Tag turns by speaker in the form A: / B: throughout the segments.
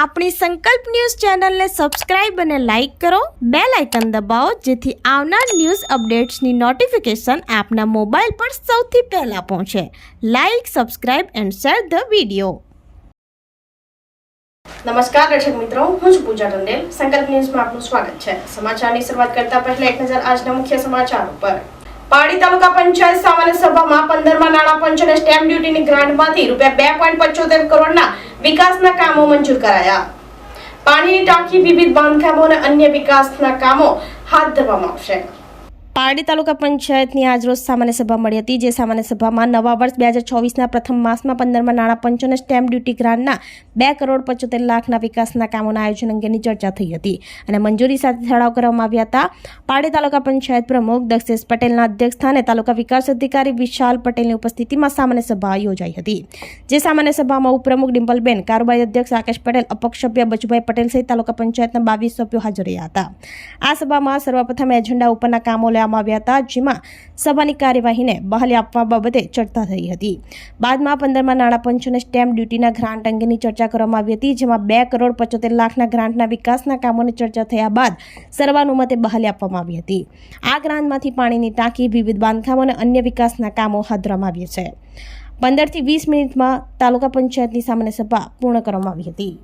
A: આપણી સંકલ્પ ન્યૂઝ ચેનલને સબસ્ક્રાઇબ અને લાઇક કરો, બેલ આઇકન દબાવો જેથી આવનાર ન્યૂઝ અપડેટ્સની નોટિફિકેશન આપના મોબાઈલ પર સૌથી પહેલા પહોંચે. Like, subscribe and share the video.
B: નમસ્કાર દર્શક મિત્રો, હું છું પૂજા ટંડેલ. સંકલ્પ ન્યૂઝમાં આપનું સ્વાગત છે. સમાચારની શરૂઆત કરતા પહેલા એક નજર આજના મુખ્ય સમાચારો પર. પારડી તાલુકા પંચાયત સામાન્ય સભામાં 15મા નાણાં પંચ અને સ્ટેમ્પ ડ્યુટીની ગ્રાન્ટમાંથી ₹2.75 કરોડના વિકાસના કામો મંજૂર કરાયા. પાણીની ટાંકી, વિવિધ બાંધકામો અને અન્ય વિકાસના કામો હાથ ધરવામાં આવશે. પારડી તાલુકા પંચાયતની આજરોજ સામાન્ય સભા મળી હતી, જે સામાન્ય સભામાં નવા વર્ષ 2024ના પ્રથમ માસમાં 15મા નાણાં પંચ અને સ્ટેમ્પ ડ્યુટી ગ્રાન્ટના ₹2.75 વિકાસના કામોના આયોજન અંગેની ચર્ચા થઈ હતી અને મંજૂરી સાથે ઠરાવ કરવામાં આવ્યા હતા. પારડી તાલુકા પંચાયત પ્રમુખ દક્ષેશ પટેલના અધ્યક્ષસ્થાને તાલુકા વિકાસ અધિકારી વિશાલ પટેલની ઉપસ્થિતિમાં સામાન્ય સભા યોજાઈ હતી. જે સામાન્ય સભામાં ઉપપ્રમુખ ડિમ્પલબેન, કારોબારી અધ્યક્ષ રાકેશ પટેલ, અપક્ષ સભ્ય બચુભાઈ પટેલ સહિત તાલુકા પંચાયતના 22 સભ્યો હાજર રહ્યા હતા. આ સભામાં સર્વપ્રથમ એજન્ડા ઉપરના કામો આવ્યા હતા, જેમાં સભાની કાર્યવાહીને બહાલી આપવા બાબતે ચર્ચા થઈ હતી. બાદમાં 15મા નાણાં પંચ અને સ્ટેમ્પ ડ્યુટીના ગ્રાન્ટ અંગેની ચર્ચા કરવામાં આવી હતી, જેમાં ₹2.75 ગ્રાન્ટના વિકાસના કામોની ચર્ચા થયા બાદ સર્વાનુમતે બહાલી આપવામાં આવી હતી. આ ગ્રાન્ટમાંથી પાણીની ટાંકી, વિવિધ બાંધકામો અને અન્ય વિકાસના કામો હાથ ધરવામાં આવ્યા છે. 15 થી 20 મિનિટમાં તાલુકા પંચાયતની સામાન્ય સભા પૂર્ણ કરવામાં આવી હતી.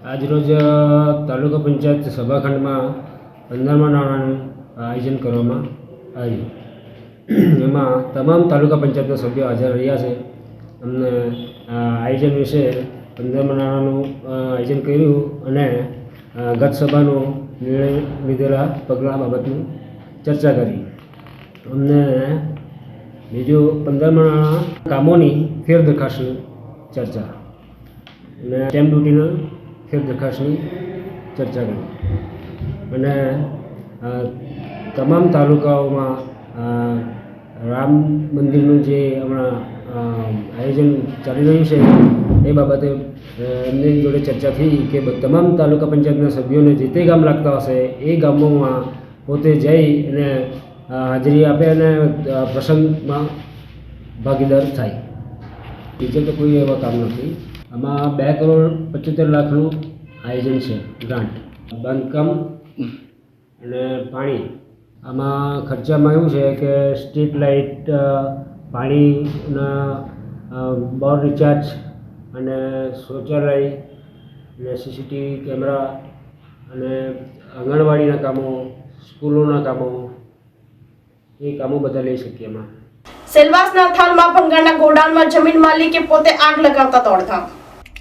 C: આજરોજ તાલુકા પંચાયત સભાખંડમાં 15મા નાણાંનું આયોજન કરવામાં આવ્યું. એમાં તમામ તાલુકા પંચાયતના સભ્યો હાજર રહ્યા છે. અમને આયોજન વિશે 15મા નાણાંનું આયોજન કર્યું અને ગત સભાનો નિર્ણય લીધેલા પગલાં બાબતની ચર્ચા કરી. અમને બીજું 15મા નાણાં કામોની ફેર દરખાસ્તની ચર્ચા અને સ્ટેમ્પ ડ્યુટીના ફેર દરખાસ્તની ચર્ચા કરી અને તમામ તાલુકાઓમાં રામ મંદિરનું જે હમણાં આયોજન ચાલી રહ્યું છે એ બાબતે એમની જોડે ચર્ચા થઈ કે તમામ તાલુકા પંચાયતના સભ્યોને જે તે ગામ લાગતા હશે એ ગામોમાં પોતે જઈ અને હાજરી આપે અને પ્રસંગમાં ભાગીદાર થાય. બીજે તો કોઈ એવા કામ નથી. આમાં ₹2.75 આયોજન છે ગ્રાન્ટ, બાંધકામ અને પાણી. આમાં ખર્ચામાં એવું છે કે સ્ટ્રીટ લાઇટ, પાણીના બોર રિચાર્જ અને શૌચાલય અને CCTV કેમેરા અને આંગણવાડીના કામો, સ્કૂલોના કામો, એ કામો બધા લઈ શકીએ. એમાં
B: સેલવાસના અઠાલમાં ભંગારના ગોડાઉનમાં જમીન માલિકે પોતે આગ લગાવતા દોડધામ.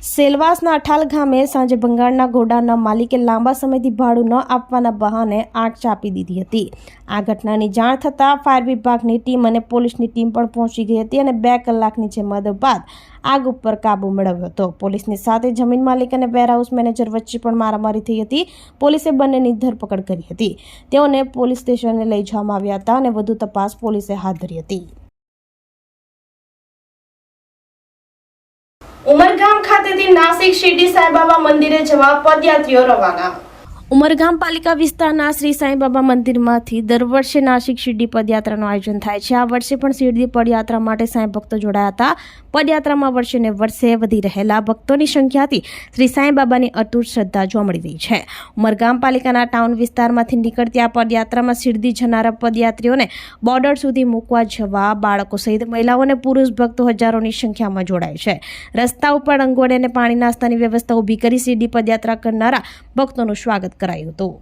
B: સેલવાસના અઠાલ ગામે સાંજે ભંગારના ગોડાઉનના માલિકે લાંબા સમયથી ભાડું ન આપવાના બહાને આગ ચાંપી દીધી હતી. આ ઘટનાની જાણ થતાં ફાયર વિભાગની ટીમ અને પોલીસની ટીમ પણ પહોંચી ગઈ હતી અને 2 કલાકની જેમત બાદ આગ ઉપર કાબુ મેળવ્યો હતો. પોલીસની સાથે જમીન માલિક અને વેરહાઉસ મેનેજર વચ્ચે પણ મારામારી થઈ હતી. પોલીસે બંનેની ધરપકડ કરી હતી. તેઓને પોલીસ સ્ટેશને લઈ જવામાં આવ્યા હતા અને વધુ તપાસ પોલીસે હાથ ધરી હતી. ઉમરગામ ખાતેથી નાસિક શિરડી સાંઈબાબા મંદિરે જવા પદયાત્રીઓ રવાના. ઉમરગામ પાલિકા વિસ્તારના શ્રી સાંઈબાબા મંદિરમાંથી દર વર્ષે નાસિક શિરડી પદયાત્રાનું આયોજન થાય છે. આ વર્ષે પણ શિરડી પદયાત્રા માટે સાંઈ ભક્તો જોડાયા હતા. પદયાત્રામાં વર્ષે ને વર્ષે વધી રહેલા ભક્તોની સંખ્યાથી શ્રી સાંઈબાબાની અતૂટ શ્રદ્ધા જોવા મળી રહી છે. ઉમરગામ પાલિકાના ટાઉન વિસ્તારમાંથી નીકળતી આ પદયાત્રામાં શિરડી જનારા પદયાત્રીઓને બોર્ડર સુધી મૂકવા જવા બાળકો સહિત મહિલાઓ અને પુરુષ ભક્તો હજારોની સંખ્યામાં જોડાય છે. રસ્તા ઉપર રંગોળી અને પાણી નાસ્તાની વ્યવસ્થા ઊભી કરી શિરડી પદયાત્રા કરનારા ભક્તોનું સ્વાગત કરાયું હતું.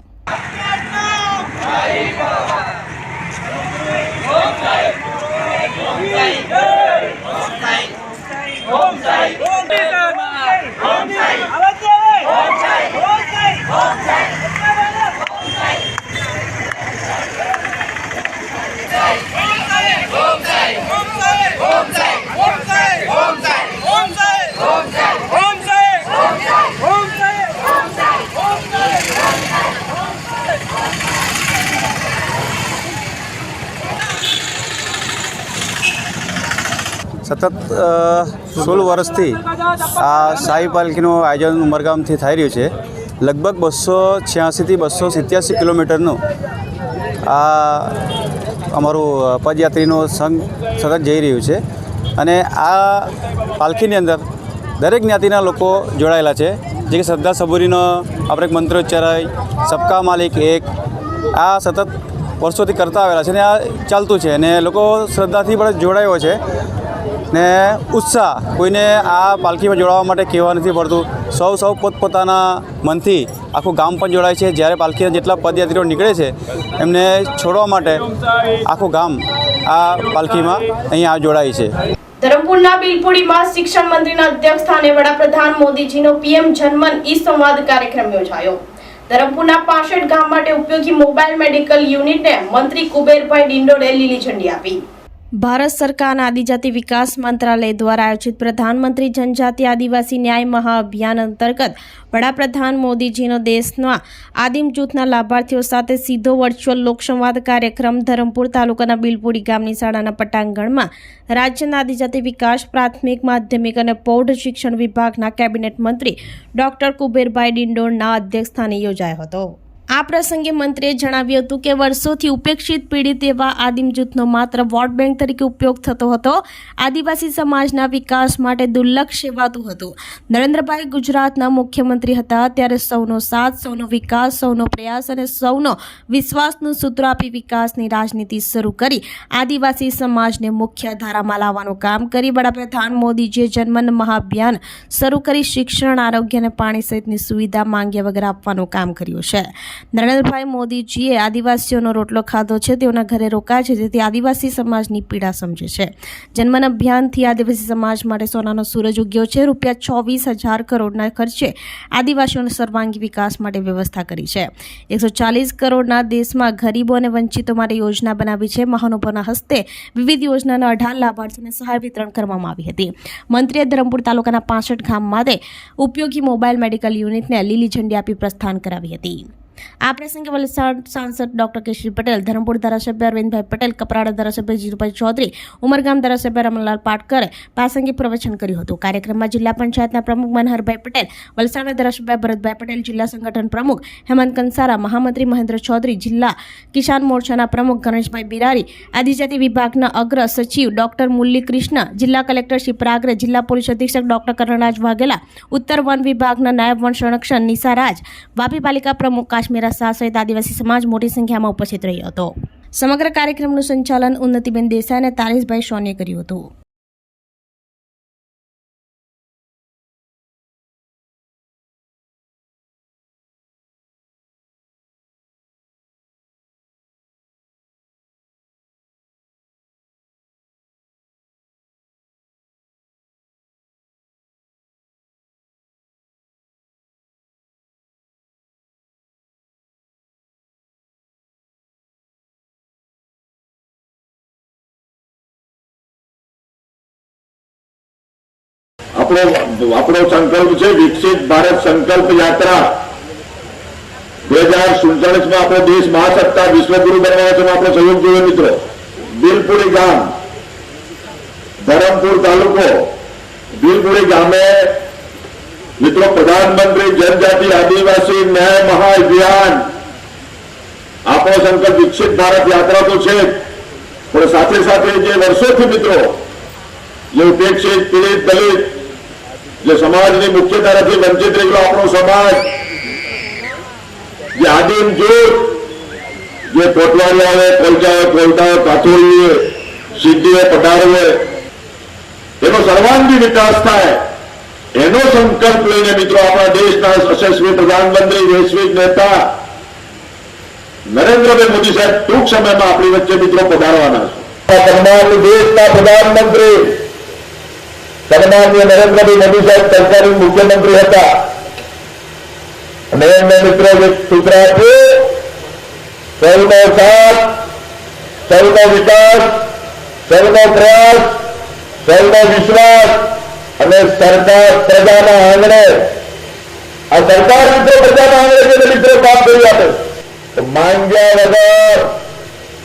D: સતત 16 વર્ષથી આ સાઈ પાલખીનું આયોજન ઉમરગામથી થઈ રહ્યું છે. લગભગ 286 થી 287 કિલોમીટરનું આ અમારું પદયાત્રીનું સંઘ સતત જઈ રહ્યું છે અને આ પાલખીની અંદર દરેક જ્ઞાતિના લોકો જોડાયેલા છે, જે કે શ્રદ્ધા સબૂરીનો આપણે એક મંત્રોચ્ચારાય સબકા માલિક એક આ સતત વર્ષોથી કરતા આવેલા છે ને આ ચાલતું છે અને લોકો શ્રદ્ધાથી પણ જોડાયો છે ને ઉત્સાહ કોઈને આ પાલખીમાં જોડાવા માટે કહેવા નથી પડતું. સૌ પોતપોતાના મનથી આખું ગામ પણ જોડાય છે. જ્યારે પાલખીના જેટલા પદયાત્રીઓ નીકળે છે એમને છોડવા માટે આખું ગામ આ પાલખીમાં અહીંયા જોડાય છે.
B: ધરમપુરના બિલપુડીમાં શિક્ષણ મંત્રીના અધ્યક્ષ સ્થાને વડાપ્રધાન મોદીજીનો પીએમ જનમન ઈ સંવાદ કાર્યક્રમ યોજાયો. ધરમપુરના 65 ગામ માટે ઉપયોગી મોબાઈલ મેડિકલ યુનિટને મંત્રી કુબેરભાઈ ડિંડોરે લીલી ઝંડી આપી.
A: ભારત સરકારના આદિજાતિ વિકાસ મંત્રાલય દ્વારા આયોજિત પ્રધાનમંત્રી જનજાતિ આદિવાસી ન્યાય મહાઅભિયાન અંતર્ગત વડાપ્રધાન મોદીજીનો દેશના આદિમ જૂથના લાભાર્થીઓ સાથે સીધો વર્ચ્યુઅલ લોકસંવાદ કાર્યક્રમ ધરમપુર તાલુકાના બિલપુડી ગામની શાળાના પટાંગણમાં રાજ્યના આદિજાતિ વિકાસ પ્રાથમિક માધ્યમિક અને પ્રૌઢ શિક્ષણ વિભાગના કેબિનેટ મંત્રી ડોક્ટર કુબેરભાઈ ડિંડોરના અધ્યક્ષસ્થાને યોજાયો હતો. આ પ્રસંગે મંત્રીએ જણાવ્યું હતું કે વર્ષોથી ઉપેક્ષિત પીડિત એવા આદિમ જૂથનો માત્ર વોટ બેંક તરીકે ઉપયોગ થતો હતો. આદિવાસી સમાજના વિકાસ માટે દુર્લક્ષ સેવાતું હતું. નરેન્દ્રભાઈ ગુજરાતના મુખ્યમંત્રી હતા ત્યારે સૌનો સાથ, સૌનો વિકાસ, સૌનો પ્રયાસ અને સૌનો વિશ્વાસનું સૂત્ર આપી વિકાસની રાજનીતિ શરૂ કરી આદિવાસી સમાજને મુખ્ય ધારામાં લાવવાનું કામ કરી વડાપ્રધાન મોદીજીએ જનમન મહાઅભિયાન શરૂ કરી શિક્ષણ, આરોગ્ય અને પાણી સહિતની સુવિધા માંગ્યા વગર આપવાનું કામ કર્યું છે. નરેન્દ્રભાઈ મોદીજીએ આદિવાસીઓનો રોટલો ખાધો છે, તેઓના ઘરે રોકાય છે, જેથી આદિવાસી સમાજની પીડા સમજે છે. જનમન અભિયાનથી આદિવાસી સમાજ માટે સોનાનો સૂરજ ઉગ્યો છે. ₹24,000 કરોડના ખર્ચે આદિવાસીઓના સર્વાંગી વિકાસ માટે વ્યવસ્થા કરી છે. 140 કરોડના દેશમાં ગરીબો અને વંચિતો માટે યોજના બનાવી છે. મહાનુભાવોના હસ્તે વિવિધ યોજનાના 18 લાભાર્થીઓને સહાય વિતરણ કરવામાં આવી હતી. મંત્રીએ ધરમપુર તાલુકાના 65 ગામ માટે ઉપયોગી મોબાઈલ મેડિકલ યુનિટને લીલી ઝંડી આપી પ્રસ્થાન કરાવી હતી. આ પ્રસંગે વલસાડ સાંસદ ડોક્ટર કેશરી પટેલ, ધરમપુર ધારાસભ્ય અરવિંદભાઈ પટેલ, કપરાડા ધારાસભ્ય જીતુભાઈ ચૌધરી, ઉમરગામ ધારાસભ્ય રમણલાલ પાટકરે પ્રાસંગિક પ્રવચન કર્યું હતું. કાર્યક્રમમાં જિલ્લા પંચાયતના પ્રમુખ મનહરભાઈ પટેલ, વલસાડના ધારાસભ્ય ભરતભાઈ પટેલ, જિલ્લા સંગઠન પ્રમુખ હેમંત કંસારા, મહામંત્રી મહેન્દ્ર ચૌધરી, જિલ્લા કિસાન મોરચાના પ્રમુખ ગણેશભાઈ બિરારી, આદિજાતિ વિભાગના અગ્ર સચિવ ડોક્ટર મુરલી કૃષ્ણ, જિલ્લા કલેક્ટર શ્રી પ્રાગરે, જિલ્લા પોલીસ અધિક્ષક ડોક્ટર કરણરાજ વાઘેલા, ઉત્તર વન વિભાગના નાયબ વન સંરક્ષક નિશા રાજ, વાપી પાલિકા પ્રમુખ કાશ્મીરા શાહ સહિત આદિવાસી સમાજ મોટી સંખ્યામાં ઉપસ્થિત રહ્યો હતો. સમગ્ર કાર્યક્રમનું સંચાલન ઉન્નતિબેન દેસાઈ અને તારીશભાઈ સોનીએ કર્યું હતું.
E: આપણો સંકલ્પ છે વિકસિત ભારત સંકલ્પ યાત્રા 2047 માં આપણો દેશ મહાસત્તા વિશ્વગુરુ બનવાનો છે. આપણો સહયોગ જોઈએ મિત્રો. બિલપુડી ગામ, ધરમપુર તાલુકો, બિલપુડી ગામે મિત્રો પ્રધાનમંત્રી જનજાતિ આદિવાસી ન્યાય મહાઅભિયાન આપણો સંકલ્પ વિકસિત ભારત યાત્રા તો છે, પણ સાથે સાથે જે વર્ષોથી મિત્રો જે ઉપેક્ષિત પીડિત દલિત જે સમાજની મુખ્યધારાથી વંચિત રહેલો આપણો સમાજ, જે આદિમ જૂથ, જે કોટવાડિયાઓ, કોલતાઓ, કાથોડીએ, સિદ્ધીએ, પઢારોએ, એનો સર્વાંગી વિકાસ થાય એનો સંકલ્પ લઈને મિત્રો આપણા દેશના યશસ્વી પ્રધાનમંત્રી, વૈશ્વિક નેતા નરેન્દ્રભાઈ મોદી સાહેબ ટૂંક સમયમાં આપણી વચ્ચે મિત્રો પધારવાના છે. સન્માનીય દેશના પ્રધાનમંત્રી સન્માનીય નરેન્દ્રભાઈ મોદી સાહેબ સરકારી મુખ્યમંત્રી હતા અને એમને મિત્રો જે સૂત્ર આપ્યું, સૌનો સાથ, સૌનો વિકાસ, સૌનો પ્રયાસ, સૌનો વિશ્વાસ અને સરકાર પ્રજાના આંગણે. આ સરકાર મિત્રો પ્રજાના આંગણે જે મિત્રો કામ કરી આપે તો માંગ્યા વગર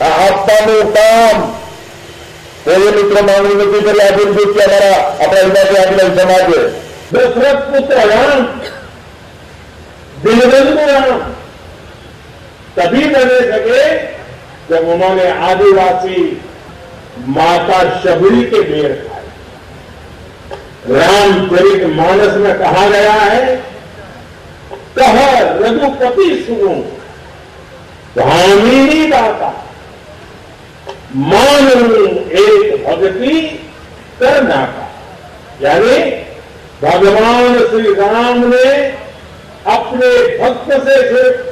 E: આ આપવાનું કામ કોઈ મિત્રો માંગણી નથી કરી. આજે કે અમારા આપણા વિભાગે આદિવાસી સમાજે દશરથ પુત્ર રામ, दिलबंधु राम तभी बने सके जब उन्होंने आदिवासी माता शबरी के बेर खाए। रामचरित मानस में कहा गया है, कह रघुपति सुनो भामिनी दाता, मानू एक भक्ति करना का। यानी भगवान श्री राम ने अपने भक्त से सिर्फ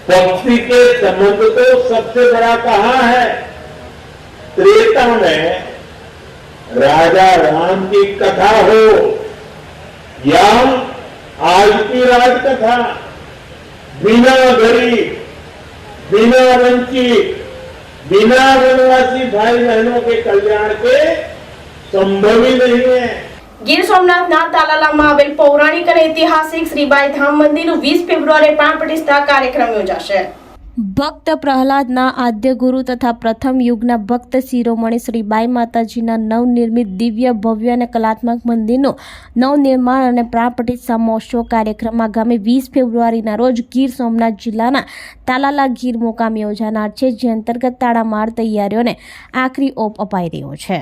E: भक्ति के संबंध को सबसे बड़ा कहा है। त्रेता में राजा राम की कथा हो या आज की राजकथा, बिना गरीब, बिना वंचित, बिना वनवासी भाई बहनों के कल्याण के संभव ही नहीं है।
B: ગીર સોમનાથના તાલાલામાં આવેલ પૌરાણિક અને ઐતિહાસિક શ્રીબાઈ ધામ મંદિરનું 20 ફેબ્રુઆરીએ પ્રાણ પ્રતિષ્ઠા કાર્યક્રમ યોજાશે।
A: ભક્ત પ્રહલાદના આદ્ય ગુરુ તથા પ્રથમ યુગના ભક્ત શિરોમણી શ્રી બાઈ માતાજીના નવનિર્મિત દિવ્ય ભવ્ય અને કલાત્મક મંદિરનું નવનિર્માણ અને પ્રાણ પ્રતિષ્ઠા મહોત્સવ કાર્યક્રમ આગામી 20 ફેબ્રુઆરીના રોજ ગીર સોમનાથ જિલ્લાના તાલાલા ગીર મુકામે યોજાનાર છે, જે અંતર્ગત તાળામાર તૈયારીઓને આખરી ઓપ અપાઈ રહ્યો છે।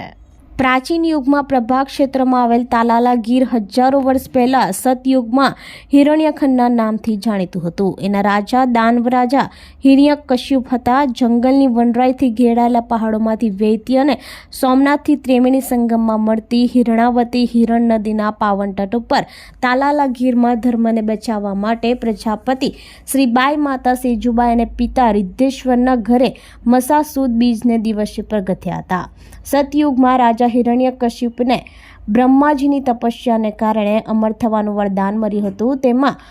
A: પ્રાચીન યુગમાં પ્રભાગ ક્ષેત્રમાં આવેલ તાલાલા ગીર હજારો વર્ષ પહેલા સતયુગમાં હિરણ્યખંડના નામથી જાણીતું હતું। એના રાજા દાનવરાજા હિરણ્યકશ્યપ હતા। જંગલની વનરાઈથી ઘેરાયેલા પહાડોમાંથી વહેતી અને સોમનાથથી ત્રિવેણી સંગમમાં મળતી હિરણાવતી હિરણ નદીના પાવન તટ ઉપર તાલાલા ગીરમાં ધર્મને બચાવવા માટે પ્રજાપતિ શ્રી બાઈ માતા સેજુબાઈ અને પિતા રિદ્ધેશ્વરના ઘરે મસા સુદ બીજને દિવસે પ્રગટ્યા હતા। સતયુગમાં રાજા હિરણ્યકશ્યપને બ્રહ્માજીની તપસ્યાને કારણે અમર થવાનું વરદાન મળ્યું હતું। તેમાં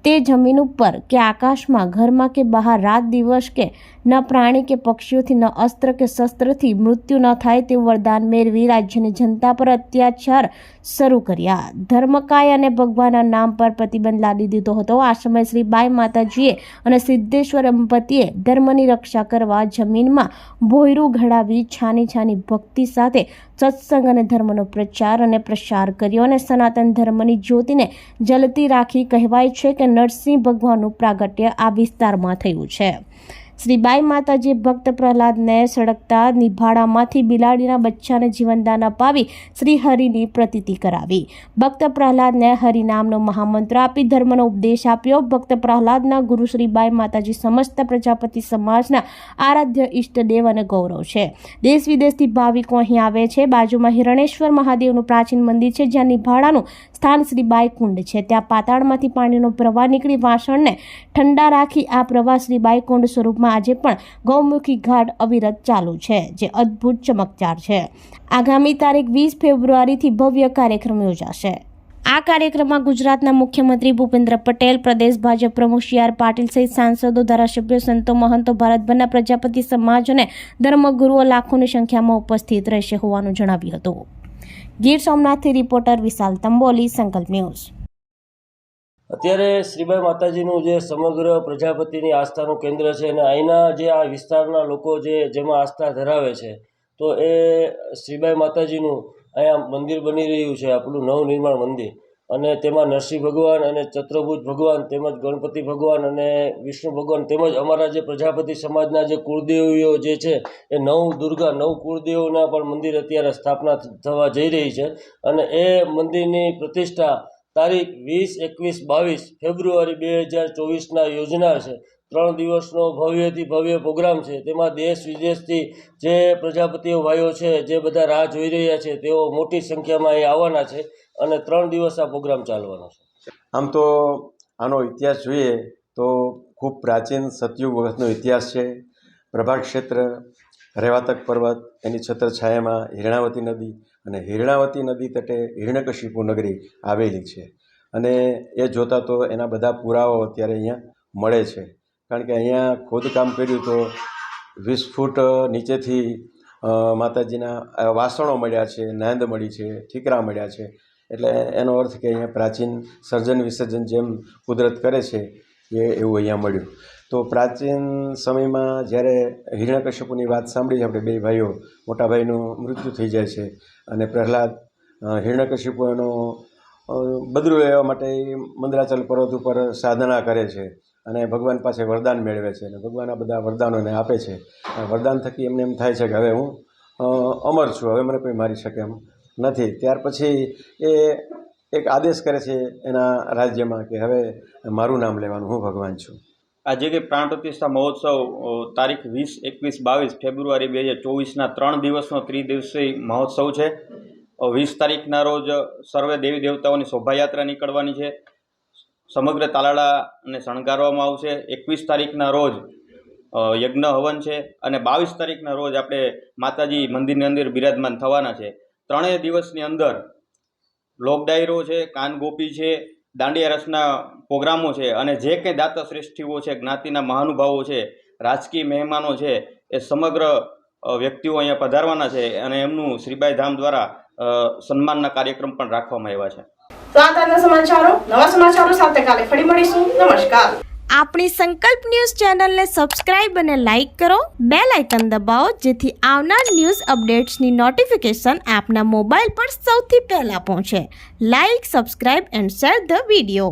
A: તે જમીન ઉપર કે આકાશમાં, ઘરમાં કે બહાર, રાત દિવસ કે ન પ્રાણી કે પક્ષીઓથી, ન અસ્ત્ર કે શસ્ત્રથી મૃત્યુ ન થાય તેવું વરદાન મેળવી રાજ્યની જનતા પર અત્યાચાર શરૂ કર્યા। ધર્મકાય અને ભગવાનના નામ પર પ્રતિબંધ લાદી દીધો હતો। આ સમયે શ્રી બાઈ માતાજીએ અને સિદ્ધેશ્વર દંપતીએ ધર્મની રક્ષા કરવા જમીનમાં ભોયરું ઘડાવી છાની છાની ભક્તિ સાથે સત્સંગ અને ધર્મનો પ્રચાર અને પ્રસાર કર્યો અને સનાતન ધર્મની જ્યોતિને જલતી રાખી કહેવાય છે કે નરસિંહ ભગવાનનું પ્રાગટ્ય આ વિસ્તારમાં થયું છે। શ્રી બાઈ માતાજીએ ભક્ત પ્રહલાદને સળગતા નિભાડામાંથી બિલાડીના બચ્ચાને જીવનદાન અપાવી શ્રી હરિની પ્રતીતિ કરાવી। ભક્ત પ્રહલાદને હરિનામનો મહામંત્ર આપી ધર્મનો ઉપદેશ આપ્યો। ભક્ત પ્રહલાદના ગુરુ શ્રી બાઈ માતાજી સમસ્ત પ્રજાપતિ સમાજના આરાધ્ય ઈષ્ટદેવ અને ગૌરવ છે। દેશ વિદેશથી ભાવિકો અહીં આવે છે। બાજુમાં હિરણેશ્વર મહાદેવનું પ્રાચીન મંદિર છે, જ્યાં નિભાડાનું સ્થાન શ્રી બાઈ કુંડ છે। ત્યાં પાતાળમાંથી પાણીનો પ્રવાહ નીકળી વાસણને ઠંડા રાખી આ પ્રવાહ શ્રી બાઈ કુંડ સ્વરૂપમાં આજે પણ ગૌમુખી ઘાટ અવિરત ચાલુ છે, જે અદ્ભુત ચમકદાર છે। આગામી તારીખ 20 ફેબ્રુઆરીથી ભવ્ય કાર્યક્રમ યોજાશે। આ કાર્યક્રમમાં ગુજરાતના મુખ્યમંત્રી ભૂપેન્દ્ર પટેલ, પ્રદેશ ભાજપ પ્રમુખ સી આર પાટીલ સહિત સાંસદો, ધારાસભ્યો, સંતો, મહંતો, ભારતભરના પ્રજાપતિ સમાજ અને ધર્મગુરુઓ લાખોની સંખ્યામાં ઉપસ્થિત રહેશે હોવાનું જણાવ્યું હતું। ગીર સોમનાથથી રિપોર્ટર વિશાલ તંબોલી, સંકલ્પ ન્યૂઝ।
F: અત્યારે શ્રીબાઈ માતાજીનું જે સમગ્ર પ્રજાપતિની આસ્થાનું કેન્દ્ર છે અને અહીંના જે આ વિસ્તારના લોકો જેમાં આસ્થા ધરાવે છે, તો એ શ્રીબાઈ માતાજીનું અહીંયા મંદિર બની રહ્યું છે, આપણું નવનિર્માણ મંદિર, અને તેમાં નરસિંહ ભગવાન અને ચતુર્ભુજ ભગવાન તેમજ ગણપતિ ભગવાન અને વિષ્ણુ ભગવાન તેમજ અમારા જે પ્રજાપતિ સમાજના જે કુળદેવીઓ જે છે એ નવ કુળદેવીઓના પણ મંદિર અત્યારે સ્થાપના થવા જઈ રહી છે। અને એ મંદિરની પ્રતિષ્ઠા તારીખ 20, 21, 22 ફેબ્રુઆરી 2024ના યોજનાર છે। 3 દિવસનો ભવ્યથી ભવ્ય પ્રોગ્રામ છે। તેમાં દેશ વિદેશથી જે પ્રજાપતિઓ ભાઈઓ છે, જે બધા રાહ જોઈ રહ્યા છે, તેઓ મોટી સંખ્યામાં અહીં આવવાના છે અને 3 દિવસ આ પ્રોગ્રામ ચાલવાનો છે।
G: આમ તો આનો ઇતિહાસ જોઈએ તો ખૂબ પ્રાચીન સતયુગ વખતનો ઇતિહાસ છે। પ્રભાગ ક્ષેત્ર, રેવાતક પર્વત, એની છત્રછાયામાં હિરણાવતી નદી અને હિરણાવતી નદી તટે હિરણ્યકશિપુ નગરી આવેલી છે। અને એ જોતાં તો એના બધા પુરાવાઓ અત્યારે અહીંયા મળે છે, કારણ કે અહીંયા ખોદકામ કર્યું તો 20 ફૂટ નીચેથી માતાજીના વાસણો મળ્યા છે, નાંદ મળી છે, ઠીકરા મળ્યા છે। એટલે એનો અર્થ કે અહીંયા પ્રાચીન સર્જન વિસર્જન જેમ કુદરત કરે છે એવું અહીંયા મળ્યું। તો પ્રાચીન સમયમાં જ્યારે હિરણ્યકશ્યપુની વાત સાંભળી છે આપણે, બે ભાઈઓ, મોટા ભાઈનું મૃત્યુ થઈ જાય છે અને પ્રહલાદ હિરણ્યકશ્યપુ એનો બદલો લેવા માટે મંદરાચલ પર્વત ઉપર સાધના કરે છે અને ભગવાન પાસે વરદાન મેળવે છે અને ભગવાન આ બધા વરદાનોને આપે છે. વરદાન થકી એમને એમ થાય છે કે હવે હું અમર છું, હવે મને કોઈ મારી શકે એમ નથી. ત્યાર પછી એ એક આદેશ કરે છે એના રાજ્યમાં કે હવે મારું નામ લેવાનું, હું ભગવાન છું.
H: આજે કે પ્રાણ પ્રતિષ્ઠા મહોત્સવ તારીખ 20, 21, 22 ફેબ્રુઆરી 2024ના 3 દિવસનો ત્રિદિવસીય મહોત્સવ છે. 20 તારીખના રોજ સર્વે દેવી દેવતાઓની શોભાયાત્રા નીકળવાની છે. સમગ્ર તાલાળાને શણગારવામાં આવશે. 21 તારીખના રોજ યજ્ઞ હવન છે અને 22 તારીખના રોજ આપણે માતાજી મંદિરની અંદર બિરાજમાન થવાના છે. 3 દિવસની અંદર લોક ડાયરો છે, કાન ગોપી છે, દાંડિયા રસના પ્રોગ્રામો છે અને જે કંઈ દાતા શ્રેષ્ઠીઓ છે, જ્ઞાતિના મહાનુભાવો છે, રાજકીય મહેમાનો છે, એ સમગ્ર વ્યક્તિઓ અહીંયા પધારવાના છે અને એમનું શ્રીબાઈ ધામ દ્વારા સન્માનના કાર્યક્રમ પણ રાખવામાં આવ્યા છે.
B: તો આ તાજના સમાચારો, નવા સમાચારો સાથે કાલે ફરી મળીશું. નમસ્કાર.
A: આપણી સંકલ્પ ન્યૂઝ ચેનલને સબસ્ક્રાઇબ અને લાઇક કરો, બેલ આઇકન દબાવો જેથી આવનાર ન્યૂઝ અપડેટ્સની નોટિફિકેશન આપના મોબાઈલ પર સૌથી પહેલા પહોંચે. Like, subscribe and share the video.